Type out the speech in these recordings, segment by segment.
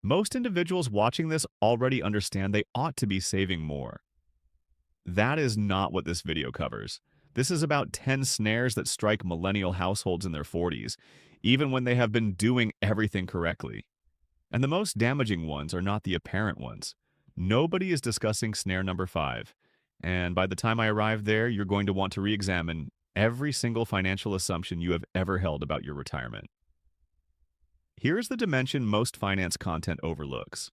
Most individuals watching this already understand they ought to be saving more. That is not what this video covers. This is about 10 snares that strike millennial households in their 40s, even when they have been doing everything correctly. And the most damaging ones are not the apparent ones. Nobody is discussing snare number 5. And by the time I arrive there, you're going to want to re-examine every single financial assumption you have ever held about your retirement. Here's the dimension most finance content overlooks.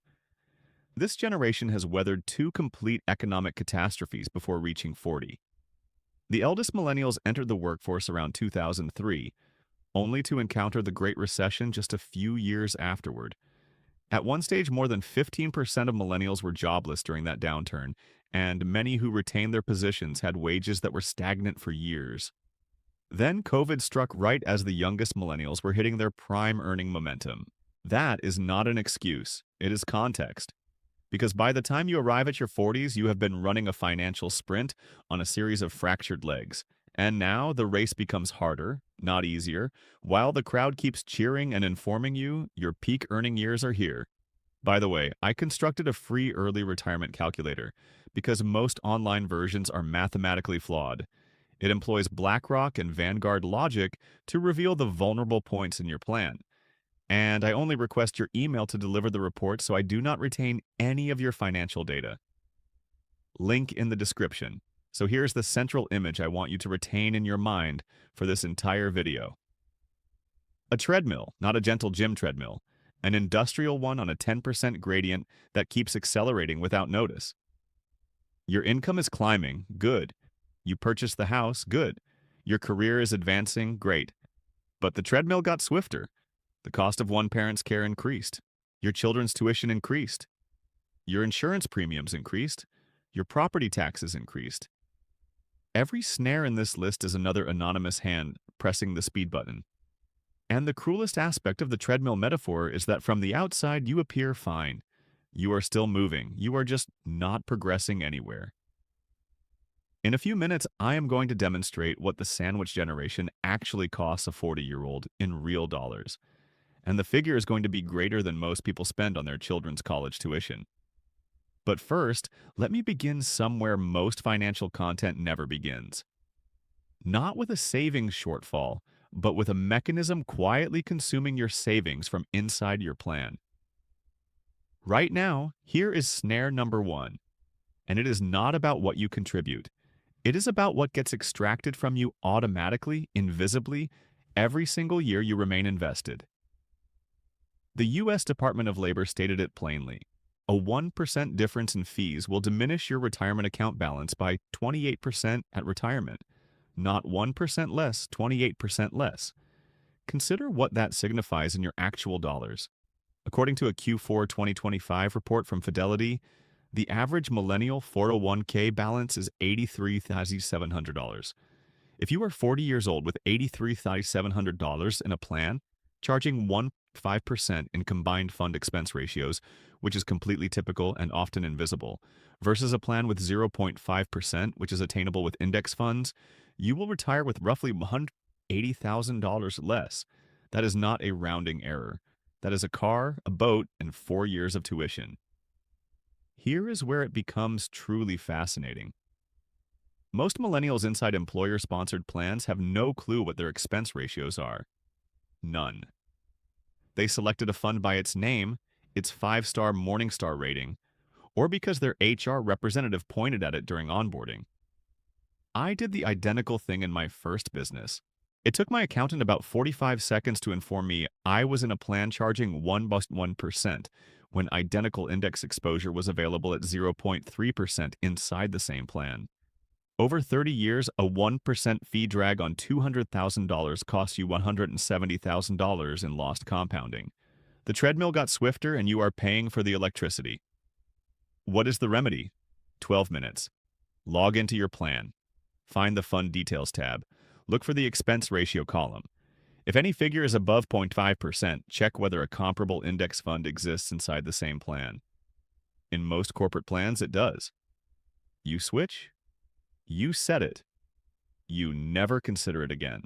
This generation has weathered two complete economic catastrophes before reaching 40. The eldest millennials entered the workforce around 2003, only to encounter the Great Recession just a few years afterward. At one stage, more than 15% of millennials were jobless during that downturn, and many who retained their positions had wages that were stagnant for years. Then COVID struck right as the youngest millennials were hitting their prime earning momentum. That is not an excuse, it is context. Because by the time you arrive at your 40s, you have been running a financial sprint on a series of fractured legs. And now the race becomes harder, not easier. While the crowd keeps cheering and informing you, your peak earning years are here. By the way, I constructed a free early retirement calculator because most online versions are mathematically flawed. It employs BlackRock and Vanguard logic to reveal the vulnerable points in your plan. And I only request your email to deliver the report, so I do not retain any of your financial data. Link in the description. So here's the central image I want you to retain in your mind for this entire video. A treadmill, not a gentle gym treadmill. An industrial one on a 10% gradient that keeps accelerating without notice. Your income is climbing, good. You purchased the house, good. Your career is advancing, great. But the treadmill got swifter. The cost of one parent's care increased. Your children's tuition increased. Your insurance premiums increased. Your property taxes increased. Every snare in this list is another anonymous hand pressing the speed button. And the cruelest aspect of the treadmill metaphor is that from the outside you appear fine. You are still moving. You are just not progressing anywhere. In a few minutes, I am going to demonstrate what the sandwich generation actually costs a 40-year-old in real dollars. And the figure is going to be greater than most people spend on their children's college tuition. But first, let me begin somewhere most financial content never begins. Not with a savings shortfall, but with a mechanism quietly consuming your savings from inside your plan. Right now, here is snare number 1. And it is not about what you contribute. It is about what gets extracted from you automatically, invisibly, every single year you remain invested. The U.S. Department of Labor stated it plainly. A 1% difference in fees will diminish your retirement account balance by 28% at retirement. Not 1% less, 28% less. Consider what that signifies in your actual dollars. According to a Q4 2025 report from Fidelity, the average millennial 401k balance is $83,700. If you are 40 years old with $83,700 in a plan, charging 1.5% in combined fund expense ratios, which is completely typical and often invisible, versus a plan with 0.5%, which is attainable with index funds, you will retire with roughly $180,000 less. That is not a rounding error. That is a car, a boat, and 4 years of tuition. Here is where it becomes truly fascinating. Most millennials inside employer-sponsored plans have no clue what their expense ratios are. None. They selected a fund by its name, its 5-star Morningstar rating, or because their HR representative pointed at it during onboarding. I did the identical thing in my first business. It took my accountant about 45 seconds to inform me I was in a plan charging 1% when identical index exposure was available at 0.3% inside the same plan. Over 30 years, a 1% fee drag on $200,000 costs you $170,000 in lost compounding. The treadmill got swifter and you are paying for the electricity. What is the remedy? 12 minutes. Log into your plan. Find the Fund Details tab. Look for the expense ratio column. If any figure is above 0.5%, check whether a comparable index fund exists inside the same plan. In most corporate plans, it does. You switch. You set it. You never consider it again.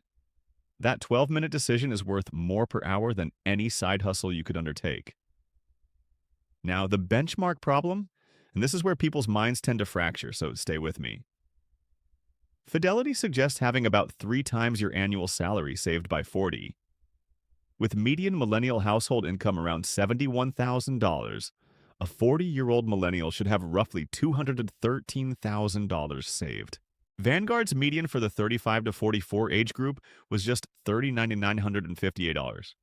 That 12-minute decision is worth more per hour than any side hustle you could undertake. Now, the benchmark problem, and this is where people's minds tend to fracture, so stay with me. Fidelity suggests having about 3 times your annual salary saved by 40. With median millennial household income around $71,000, a 40-year-old millennial should have roughly $213,000 saved. Vanguard's median for the 35 to 44 age group was just $30,958,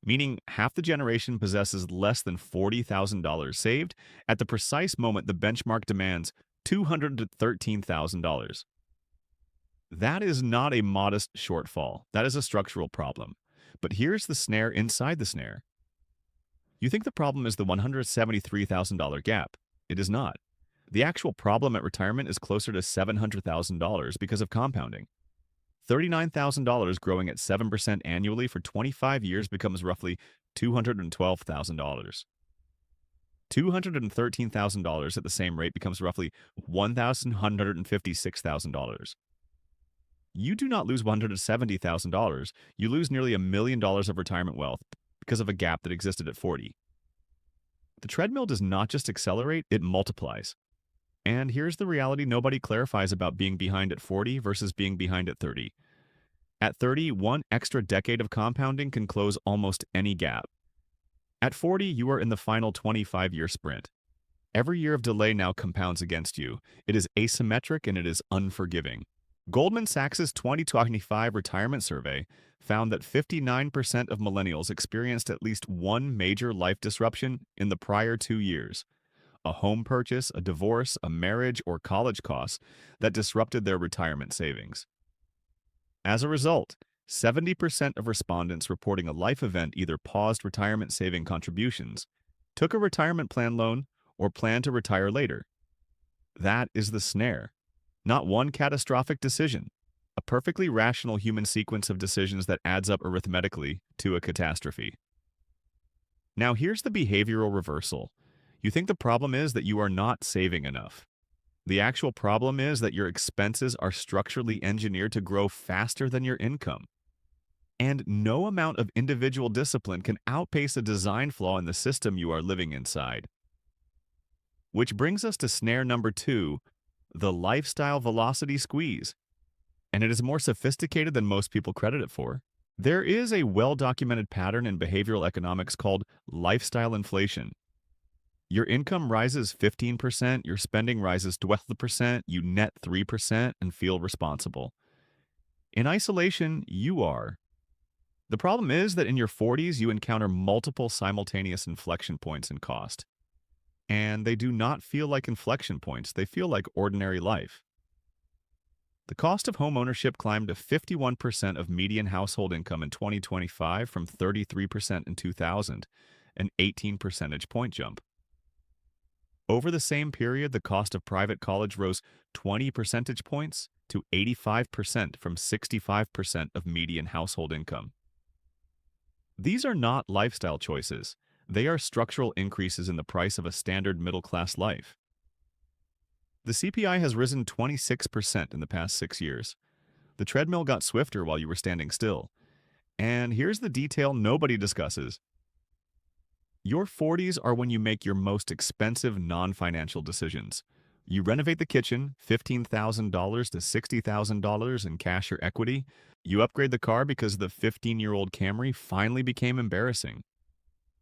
meaning half the generation possesses less than $40,000 saved at the precise moment the benchmark demands $213,000. That is not a modest shortfall. That is a structural problem. But here's the snare inside the snare. You think the problem is the $173,000 gap. It is not. The actual problem at retirement is closer to $700,000 because of compounding. $39,000 growing at 7% annually for 25 years becomes roughly $212,000. $213,000 at the same rate becomes roughly $1,156,000. You do not lose $170,000, you lose nearly $1 million of retirement wealth because of a gap that existed at 40. The treadmill does not just accelerate, it multiplies. And here's the reality nobody clarifies about being behind at 40 versus being behind at 30. At 30, one extra decade of compounding can close almost any gap. At 40, you are in the final 25-year sprint. Every year of delay now compounds against you. It is asymmetric and it is unforgiving. Goldman Sachs' 2025 retirement survey found that 59% of millennials experienced at least one major life disruption in the prior 2 years. A home purchase, a divorce, a marriage, or college costs that disrupted their retirement savings. As a result, 70% of respondents reporting a life event either paused retirement saving contributions, took a retirement plan loan, or planned to retire later. That is the snare. Not one catastrophic decision, a perfectly rational human sequence of decisions that adds up arithmetically to a catastrophe. Now here's the behavioral reversal. You think the problem is that you are not saving enough. The actual problem is that your expenses are structurally engineered to grow faster than your income. And no amount of individual discipline can outpace a design flaw in the system you are living inside. Which brings us to snare number 2, the lifestyle velocity squeeze. And it is more sophisticated than most people credit it for. There is a well-documented pattern in behavioral economics called lifestyle inflation. Your income rises 15%, your spending rises 12%, you net 3% and feel responsible. In isolation, you are. The problem is that in your 40s, you encounter multiple simultaneous inflection points in cost. And they do not feel like inflection points, they feel like ordinary life. The cost of home ownership climbed to 51% of median household income in 2025 from 33% in 2000, an 18 percentage point jump. Over the same period, the cost of private college rose 20 percentage points to 85% from 65% of median household income. These are not lifestyle choices. They are structural increases in the price of a standard middle-class life. The CPI has risen 26% in the past 6 years. The treadmill got swifter while you were standing still. And here's the detail nobody discusses. Your 40s are when you make your most expensive non-financial decisions. You renovate the kitchen, $15,000 to $60,000 in cash or equity. You upgrade the car because the 15-year-old Camry finally became embarrassing.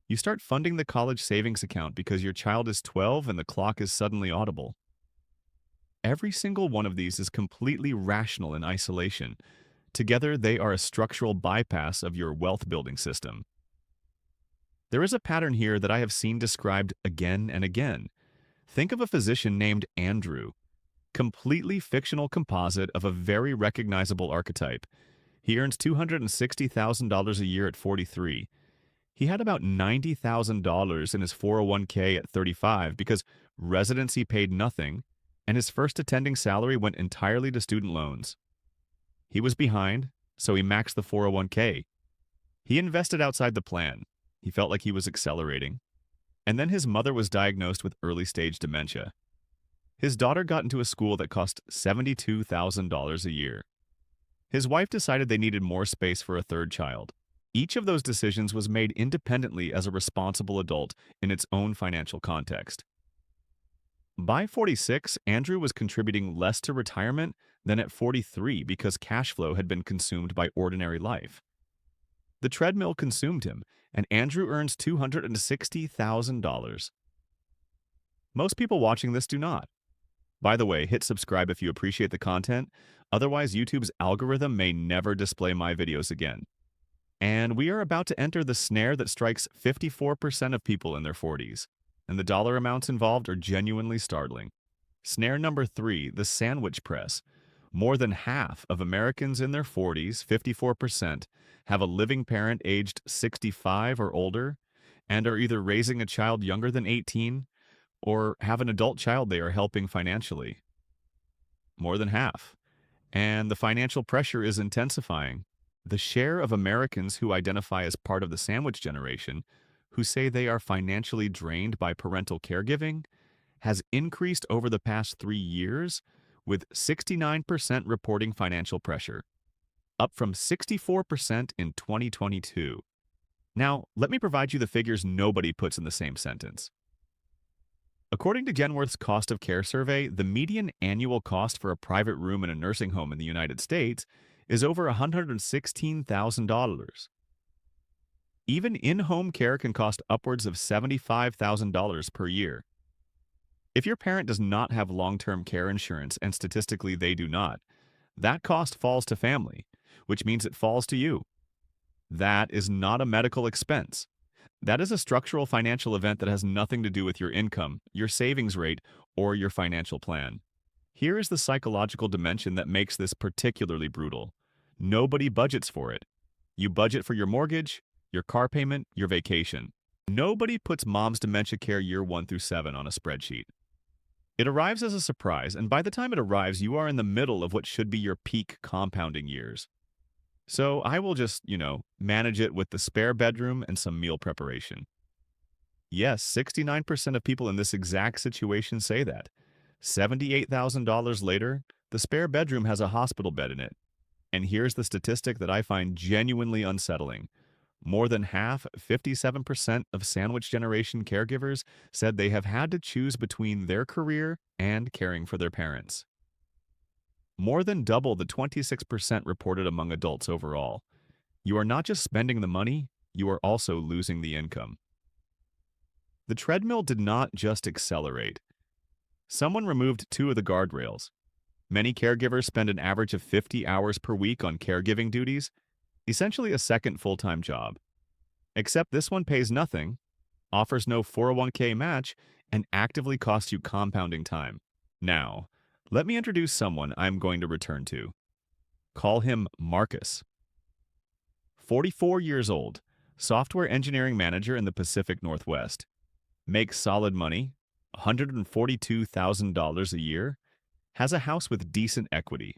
You start funding the college savings account because your child is 12 and the clock is suddenly audible. Every single one of these is completely rational in isolation. Together, they are a structural bypass of your wealth-building system. There is a pattern here that I have seen described again and again. Think of a physician named Andrew, completely fictional composite of a very recognizable archetype. He earns $260,000 a year at 43. He had about $90,000 in his 401k at 35 because residency paid nothing, and his first attending salary went entirely to student loans. He was behind, so he maxed the 401k. He invested outside the plan. He felt like he was accelerating. And then his mother was diagnosed with early-stage dementia. His daughter got into a school that cost $72,000 a year. His wife decided they needed more space for a third child. Each of those decisions was made independently as a responsible adult in its own financial context. By 46, Andrew was contributing less to retirement than at 43 because cash flow had been consumed by ordinary life. The treadmill consumed him, and Andrew earns $260,000. Most people watching this do not. By the way, hit subscribe if you appreciate the content, otherwise YouTube's algorithm may never display my videos again. And we are about to enter the snare that strikes 54% of people in their 40s, and the dollar amounts involved are genuinely startling. Snare number 3, the sandwich press. More than half of Americans in their 40s, 54%, have a living parent aged 65 or older and are either raising a child younger than 18 or have an adult child they are helping financially. More than half. And the financial pressure is intensifying. The share of Americans who identify as part of the sandwich generation, who say they are financially drained by parental caregiving, has increased over the past 3 years, with 69% reporting financial pressure, up from 64% in 2022. Now, let me provide you the figures nobody puts in the same sentence. According to Genworth's Cost of Care survey, the median annual cost for a private room in a nursing home in the United States is over $116,000. Even in-home care can cost upwards of $75,000 per year. If your parent does not have long-term care insurance, and statistically they do not, that cost falls to family, which means it falls to you. That is not a medical expense. That is a structural financial event that has nothing to do with your income, your savings rate, or your financial plan. Here is the psychological dimension that makes this particularly brutal. Nobody budgets for it. You budget for your mortgage, your car payment, your vacation. Nobody puts mom's dementia care year 1 through 7 on a spreadsheet. It arrives as a surprise, and by the time it arrives, you are in the middle of what should be your peak compounding years. So I will just, manage it with the spare bedroom and some meal preparation. Yes, 69% of people in this exact situation say that. $78,000 later, the spare bedroom has a hospital bed in it. And here's the statistic that I find genuinely unsettling. More than half, 57% of sandwich generation caregivers said they have had to choose between their career and caring for their parents. More than double the 26% reported among adults overall. You are not just spending the money, you are also losing the income. The treadmill did not just accelerate. Someone removed 2 of the guardrails. Many caregivers spend an average of 50 hours per week on caregiving duties, essentially a second full-time job. Except this one pays nothing, offers no 401k match, and actively costs you compounding time. Now, let me introduce someone I'm going to return to. Call him Marcus. 44 years old, software engineering manager in the Pacific Northwest. Makes solid money, $142,000 a year, has a house with decent equity.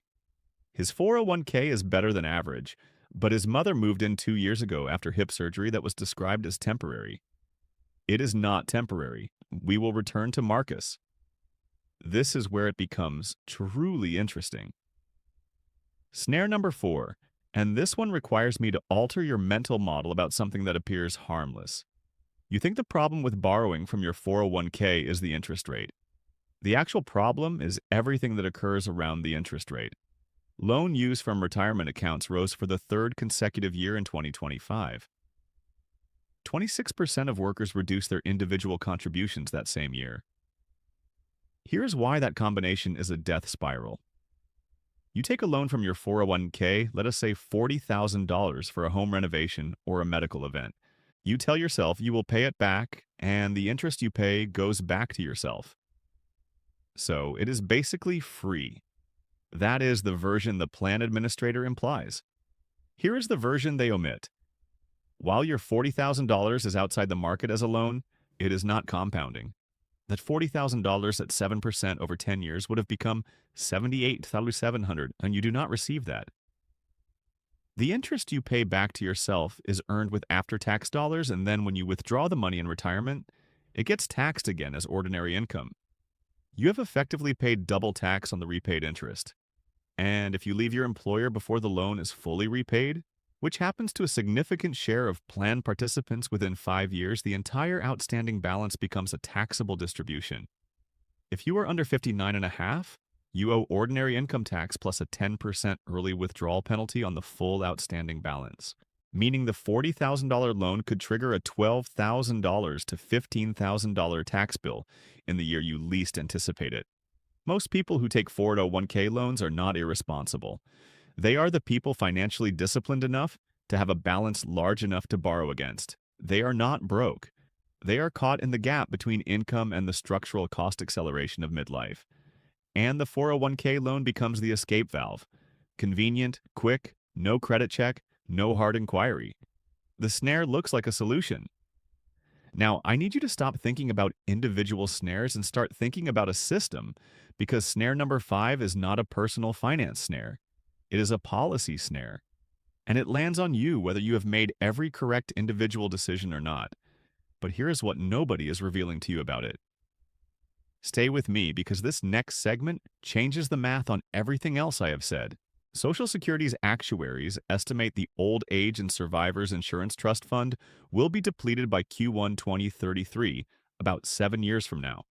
His 401k is better than average, but his mother moved in 2 years ago after hip surgery that was described as temporary. It is not temporary. We will return to Marcus. This is where it becomes truly interesting. Snare number 4, and this one requires me to alter your mental model about something that appears harmless. You think the problem with borrowing from your 401k is the interest rate. The actual problem is everything that occurs around the interest rate. Loan use from retirement accounts rose for the 3rd consecutive year in 2025. 26% of workers reduced their individual contributions that same year. Here's why that combination is a death spiral. You take a loan from your 401k, let us say $40,000 for a home renovation or a medical event. You tell yourself you will pay it back, and the interest you pay goes back to yourself. So it is basically free. That is the version the plan administrator implies. Here is the version they omit. While your $40,000 is outside the market as a loan, it is not compounding. That $40,000 at 7% over 10 years would have become $78,700, and you do not receive that. The interest you pay back to yourself is earned with after-tax dollars, and then when you withdraw the money in retirement, it gets taxed again as ordinary income. You have effectively paid double tax on the repaid interest. And if you leave your employer before the loan is fully repaid, which happens to a significant share of plan participants within 5 years, the entire outstanding balance becomes a taxable distribution. If you are under 59 and a half, you owe ordinary income tax plus a 10% early withdrawal penalty on the full outstanding balance, meaning the $40,000 loan could trigger a $12,000 to $15,000 tax bill in the year you least anticipate it. Most people who take 401k loans are not irresponsible. They are the people financially disciplined enough to have a balance large enough to borrow against. They are not broke. They are caught in the gap between income and the structural cost acceleration of midlife. And the 401k loan becomes the escape valve. Convenient, quick, no credit check, no hard inquiry. The snare looks like a solution. Now, I need you to stop thinking about individual snares and start thinking about a system, because snare number 5 is not a personal finance snare. It is a policy snare. And it lands on you whether you have made every correct individual decision or not. But here is what nobody is revealing to you about it. Stay with me, because this next segment changes the math on everything else I have said. Social Security's actuaries estimate the Old Age and Survivors Insurance Trust Fund will be depleted by Q1 2033, about 7 years from now.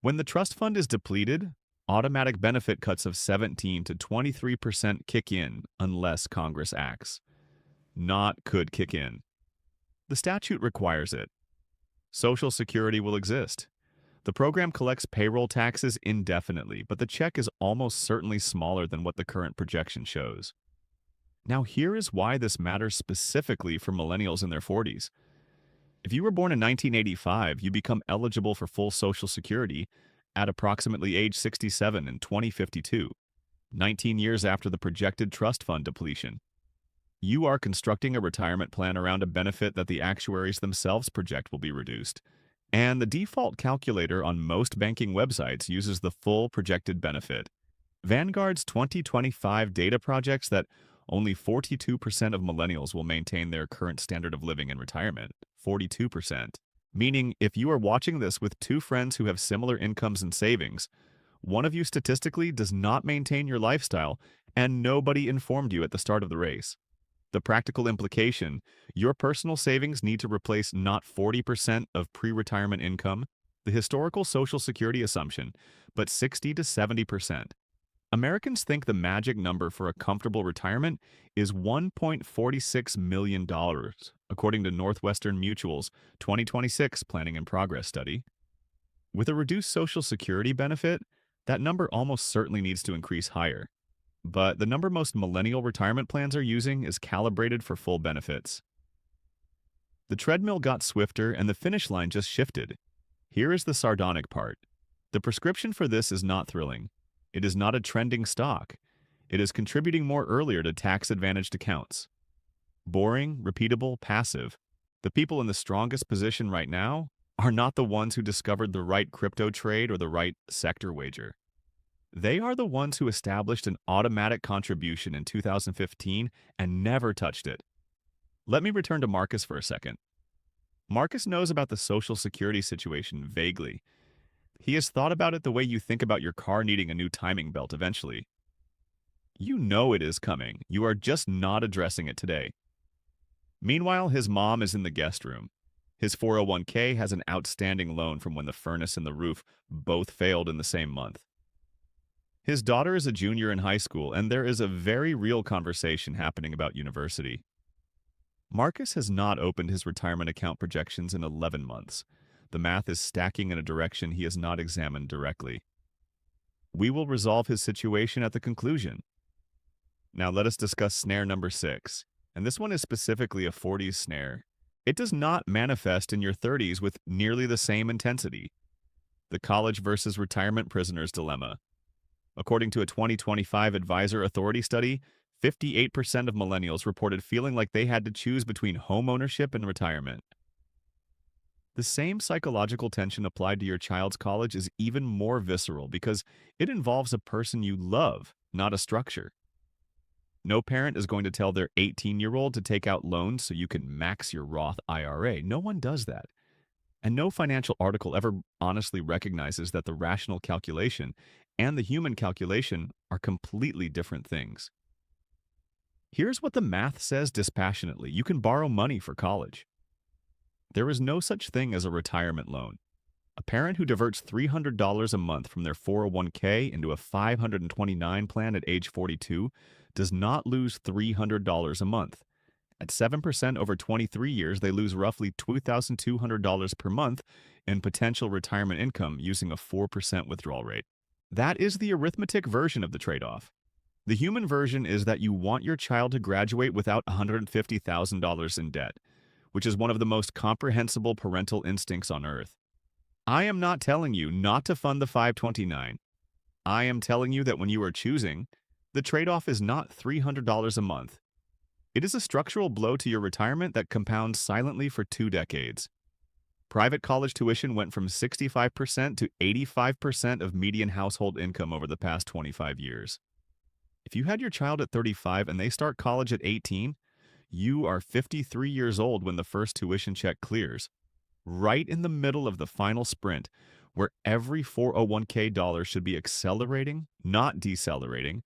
When the trust fund is depleted, automatic benefit cuts of 17 to 23% kick in unless Congress acts. Not could kick in. The statute requires it. Social Security will exist. The program collects payroll taxes indefinitely, but the check is almost certainly smaller than what the current projection shows. Now, here is why this matters specifically for millennials in their 40s. If you were born in 1985, you become eligible for full Social Security at approximately age 67 in 2052, 19 years after the projected trust fund depletion. You are constructing a retirement plan around a benefit that the actuaries themselves project will be reduced. And the default calculator on most banking websites uses the full projected benefit. Vanguard's 2025 data projects that only 42% of millennials will maintain their current standard of living in retirement. 42%. Meaning, if you are watching this with two friends who have similar incomes and savings, one of you statistically does not maintain your lifestyle, and nobody informed you at the start of the race. The practical implication: your personal savings need to replace not 40% of pre-retirement income, the historical Social Security assumption, but 60 to 70%. Americans think the magic number for a comfortable retirement is $1.46 million, according to Northwestern Mutual's 2026 Planning in Progress study. With a reduced Social Security benefit, that number almost certainly needs to increase higher. But the number most millennial retirement plans are using is calibrated for full benefits. The treadmill got swifter and the finish line just shifted. Here is the sardonic part. The prescription for this is not thrilling. It is not a trending stock. It is contributing more earlier to tax-advantaged accounts. Boring, repeatable, passive. The people in the strongest position right now are not the ones who discovered the right crypto trade or the right sector wager. They are the ones who established an automatic contribution in 2015 and never touched it. Let me return to Marcus for a second. Marcus knows about the Social Security situation vaguely. He has thought about it the way you think about your car needing a new timing belt eventually. You know it is coming. You are just not addressing it today. Meanwhile, his mom is in the guest room. His 401k has an outstanding loan from when the furnace and the roof both failed in the same month. His daughter is a junior in high school, and there is a very real conversation happening about university. Marcus has not opened his retirement account projections in 11 months. The math is stacking in a direction he has not examined directly. We will resolve his situation at the conclusion. Now let us discuss snare number 6, and this one is specifically a 40s snare. It does not manifest in your 30s with nearly the same intensity. The college versus retirement prisoners dilemma. According to a 2025 Advisor Authority study, 58% of millennials reported feeling like they had to choose between home ownership and retirement. The same psychological tension applied to your child's college is even more visceral because it involves a person you love, not a structure. No parent is going to tell their 18-year-old to take out loans so you can max your Roth IRA. No one does that. And no financial article ever honestly recognizes that the rational calculation and the human calculation are completely different things. Here's what the math says dispassionately. You can borrow money for college. There is no such thing as a retirement loan. A parent who diverts $300 a month from their 401k into a 529 plan at age 42 does not lose $300 a month. At 7% over 23 years, they lose roughly $2,200 per month in potential retirement income using a 4% withdrawal rate. That is the arithmetic version of the trade-off. The human version is that you want your child to graduate without $150,000 in debt, which is one of the most comprehensible parental instincts on earth. I am not telling you not to fund the 529. I am telling you that when you are choosing, the trade-off is not $300 a month. It is a structural blow to your retirement that compounds silently for 2 decades. Private college tuition went from 65% to 85% of median household income over the past 25 years. If you had your child at 35 and they start college at 18, you are 53 years old when the first tuition check clears, right in the middle of the final sprint, where every 401k dollar should be accelerating, not decelerating,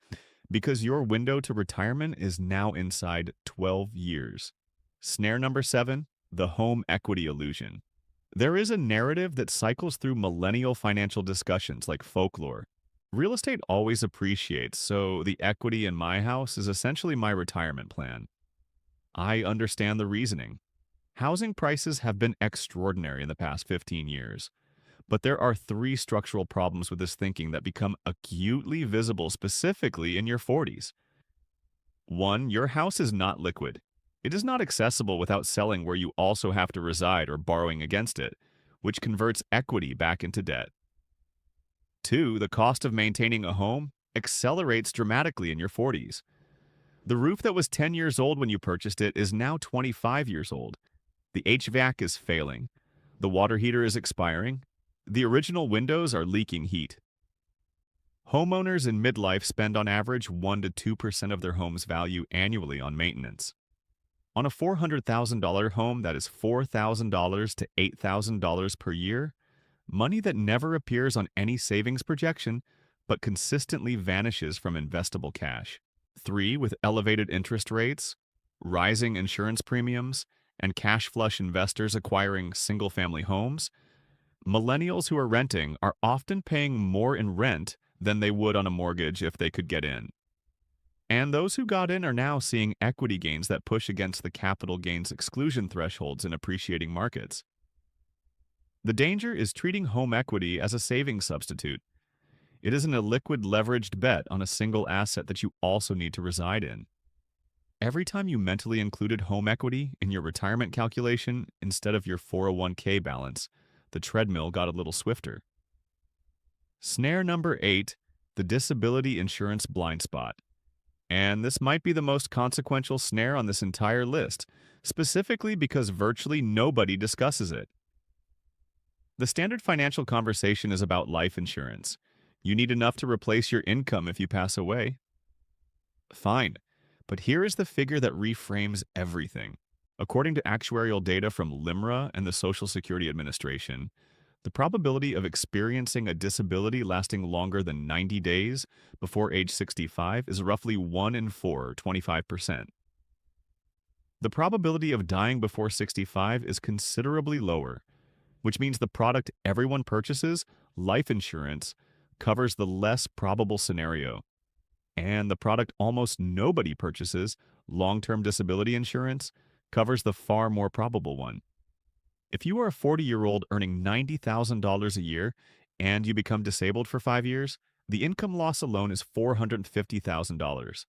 because your window to retirement is now inside 12 years. Snare number 7, the home equity illusion. There is a narrative that cycles through millennial financial discussions like folklore. Real estate always appreciates, so the equity in my house is essentially my retirement plan. I understand the reasoning. Housing prices have been extraordinary in the past 15 years. But there are 3 structural problems with this thinking that become acutely visible specifically in your 40s. 1. Your house is not liquid. It is not accessible without selling where you also have to reside or borrowing against it, which converts equity back into debt. 2. The cost of maintaining a home accelerates dramatically in your 40s. The roof that was 10 years old when you purchased it is now 25 years old. The HVAC is failing. The water heater is expiring. The original windows are leaking heat. Homeowners in midlife spend on average 1 to 2% of their home's value annually on maintenance. On a $400,000 home, that is $4,000 to $8,000 per year, money that never appears on any savings projection but consistently vanishes from investable cash. 3. With elevated interest rates, rising insurance premiums, and cash flush investors acquiring single-family homes, millennials who are renting are often paying more in rent than they would on a mortgage if they could get in. And those who got in are now seeing equity gains that push against the capital gains exclusion thresholds in appreciating markets. The danger is treating home equity as a savings substitute. It is an illiquid leveraged bet on a single asset that you also need to reside in. Every time you mentally included home equity in your retirement calculation instead of your 401k balance, the treadmill got a little swifter. Snare number 8, the disability insurance blind spot. And this might be the most consequential snare on this entire list, specifically because virtually nobody discusses it. The standard financial conversation is about life insurance. You need enough to replace your income if you pass away. Fine, but here is the figure that reframes everything. According to actuarial data from LIMRA and the Social Security Administration, the probability of experiencing a disability lasting longer than 90 days before age 65 is roughly 1 in 4, or 25%. The probability of dying before 65 is considerably lower, which means the product everyone purchases, life insurance, covers the less probable scenario. And the product almost nobody purchases, long-term disability insurance, covers the far more probable one. If you are a 40-year-old earning $90,000 a year and you become disabled for 5 years, the income loss alone is $450,000.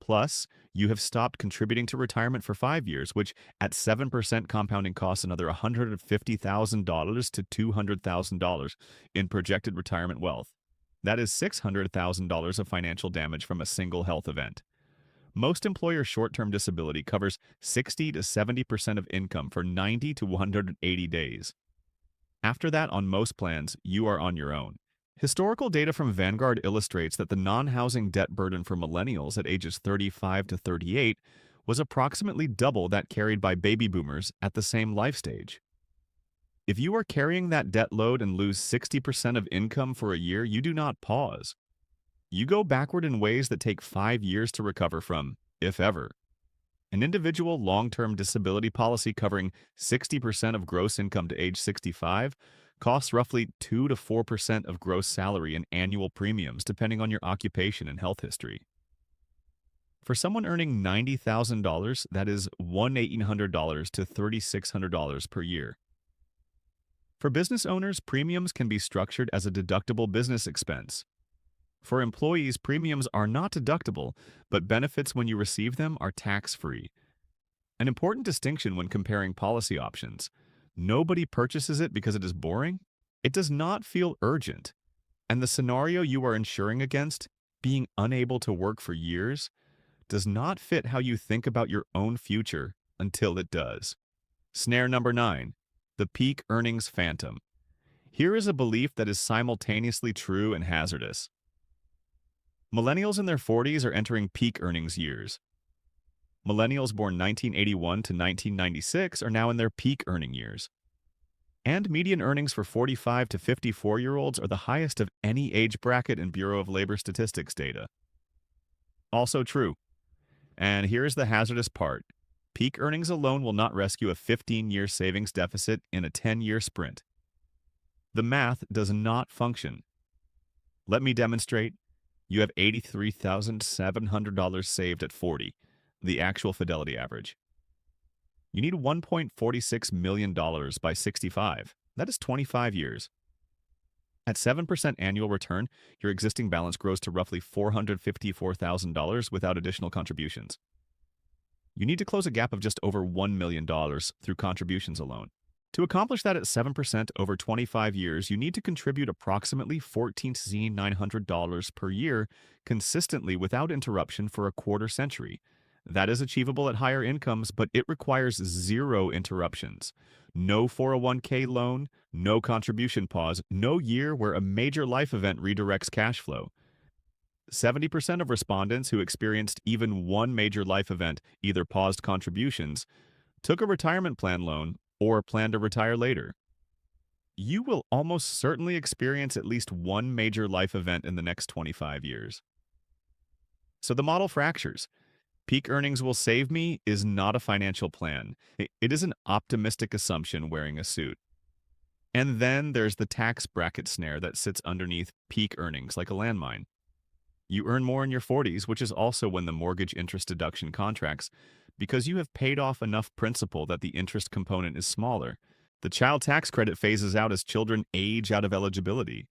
Plus, you have stopped contributing to retirement for 5 years, which at 7% compounding costs another $150,000 to $200,000 in projected retirement wealth. That is $600,000 of financial damage from a single health event. Most employer short-term disability covers 60 to 70% of income for 90 to 180 days. After that, on most plans, you are on your own. Historical data from Vanguard illustrates that the non-housing debt burden for millennials at ages 35 to 38 was approximately double that carried by baby boomers at the same life stage. If you are carrying that debt load and lose 60% of income for a year, you do not pause. You go backward in ways that take 5 years to recover from, if ever. An individual long-term disability policy covering 60% of gross income to age 65 costs roughly 2 to 4% of gross salary in annual premiums, depending on your occupation and health history. For someone earning $90,000, that is $1,800 to $3,600 per year. For business owners, premiums can be structured as a deductible business expense. For employees, premiums are not deductible, but benefits when you receive them are tax-free. An important distinction when comparing policy options. Nobody purchases it because it is boring. It does not feel urgent. And the scenario you are insuring against, being unable to work for years, does not fit how you think about your own future until it does. Snare number 9, the peak earnings phantom. Here is a belief that is simultaneously true and hazardous. Millennials in their 40s are entering peak earnings years. Millennials born 1981 to 1996 are now in their peak earning years. And median earnings for 45 to 54-year-olds are the highest of any age bracket in Bureau of Labor Statistics data. Also true. And here's the hazardous part. Peak earnings alone will not rescue a 15-year savings deficit in a 10-year sprint. The math does not function. Let me demonstrate. You have $83,700 saved at 40, the actual Fidelity average. You need $1.46 million by 65. That is 25 years. At 7% annual return, your existing balance grows to roughly $454,000 without additional contributions. You need to close a gap of just over $1 million through contributions alone. To accomplish that at 7% over 25 years, you need to contribute approximately $14,900 per year consistently without interruption for a quarter century. That is achievable at higher incomes, but it requires zero interruptions. No 401k loan, no contribution pause, no year where a major life event redirects cash flow. 70% of respondents who experienced even one major life event either paused contributions, took a retirement plan loan, or plan to retire later. You will almost certainly experience at least one major life event in the next 25 years. So the model fractures. Peak earnings will save me is not a financial plan. It is an optimistic assumption wearing a suit. And then there's the tax bracket snare that sits underneath peak earnings like a landmine. You earn more in your 40s, which is also when the mortgage interest deduction contracts, because you have paid off enough principal that the interest component is smaller. The child tax credit phases out as children age out of eligibility.